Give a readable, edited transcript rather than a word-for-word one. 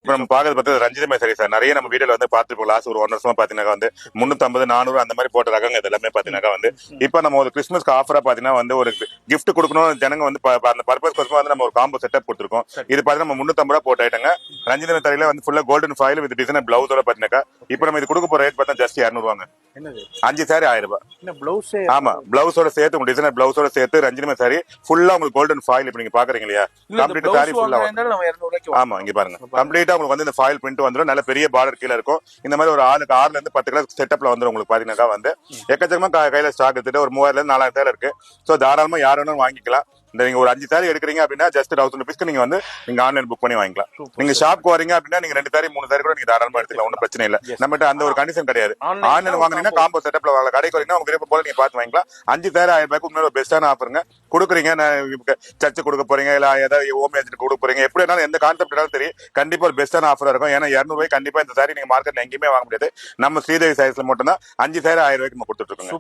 இப்ப நம்ம பாக்குறது பார்த்தா ரஞ்சிதமே சரி சார். நிறைய நம்ம வீடியோல வந்து பார்த்துருப்போம். லாஸ்ட் ஒரு 1 வருஷமா பாத்தீங்கன்னா வந்து 350, 400 அந்த மாதிரி போட்ட ரகங்க இது எல்லாமே பாத்தீங்கன்னா வந்து இப்ப நம்ம ஒரு கிறிஸ்துமஸ்க்கு ஆஃபரா பாத்தீங்கன்னா வந்து ஒரு gift கொடுக்கணும் ஜனங்க வந்து அந்த பர்பஸ் கோசமா வந்து நம்ம ஒரு காம்போ செட்டப் கொடுத்துருக்கோம். இது பாத்தீங்கன்னா நம்ம 350 ரூபா போட்ட ஐட்டங்க. ரஞ்சிதமே தரையில வந்து ஃபுல்லா கோல்டன் ஃபாயில் வித் டிசைனர் பிளவுஸோட பாத்தீங்கன்னா இப்ப நம்ம இது கொடுக்க போற ரேட் பார்த்தா ஜஸ்ட் 200 ரூபாங்க. 5 சாரி 1000 ரூபாய். ஆமா, பிளவுஸோட சேர்த்து உங்க டிசைனர் பிளவுஸோட சேர்த்து ரஞ்சிதமே சாரி ஃபுல்லா உங்களுக்கு கோல்டன் ஃபாயில் இப்ப நீங்க பாக்குறீங்க இல்லையா, கம்ப்ளீட் சாரி ஃபுல்லா. ஆமா, இங்க பாருங்க கம்ப்ளீட்டா உங்களுக்கு வந்து இந்த ஃபாயில் பிரிண்ட் வந்துடும். நல்ல பெரிய பார்டர் கீழ இருக்கும். இந்த மாதிரி ஒரு 6 இருந்து 10 கிலோ செட்டப்ல வந்துடும் உங்களுக்கு பாத்தீங்கன்னா வந்து எக்கச்சக்கமா கையில ஸ்டாக் எடுத்துட்டு ஒரு 3000 இருந்து 4000 தேவை இருக்கு. சோ தாராளமா யார் வேணாலும் வாங்கிக்கலாம். இந்த நீங்க ஒரு 5 சாரி எடுக்கிறீங்க அப்படின்னா ஜஸ்ட் 1000 ருபீஸ்க்கு நீங்க வந்து நீங்க ஆன்லைன் புக் பண்ணி வாங்கிக்கலாம். நீங்க ஷாப்க்கு வரீங்க அப்படின்னா நீங்க 2 சாரி 3 சாரி கூட நீங்க தாராளமா எடுத்துக்கலாம். ஒன்றும் பிரச்சனை இல்ல. நம்மகிட்ட அந்த ஒரு கண்டிஷன் கிடையாது. ஆன்லைன் வாங்கினீங்கன்னா காம்போ செட்டப்ல வாங்க. கடைக்கு வரீங்கன்னா உங்க விருப்பம் போல நீங்க பார்த்து வாங்கிக்கலாம். 5 சாரி 1000 ரூபாய்க்கு உண்மையில ஒரு பெஸ்டான ஆஃபருங்க. கொடுக்குறீங்க, சர்ச்சு கொடுக்க போறீங்க, இல்ல ஏதாவது ஹோம் ஏஜென்ட் கொடுக்க போறீங்க, எப்படி வேணாலும் எந்த கான்செப்ட் சரி கண்டிப்பா ஒரு பெஸ்டான ஆஃபரா இருக்கும். ஏன்னா 200 ரூபாய் கண்டிப்பா இந்த சாரி நீங்க மார்க்கெட்ல எங்கேயுமே வாங்க முடியாது. நம்ம ஸ்ரீதேவி சாரீஸ்ல மட்டும் தான் 5 சாரி 1000 ரூபாய்க்கு நம்ம கொடுத்துட்டு இருக்கோம்.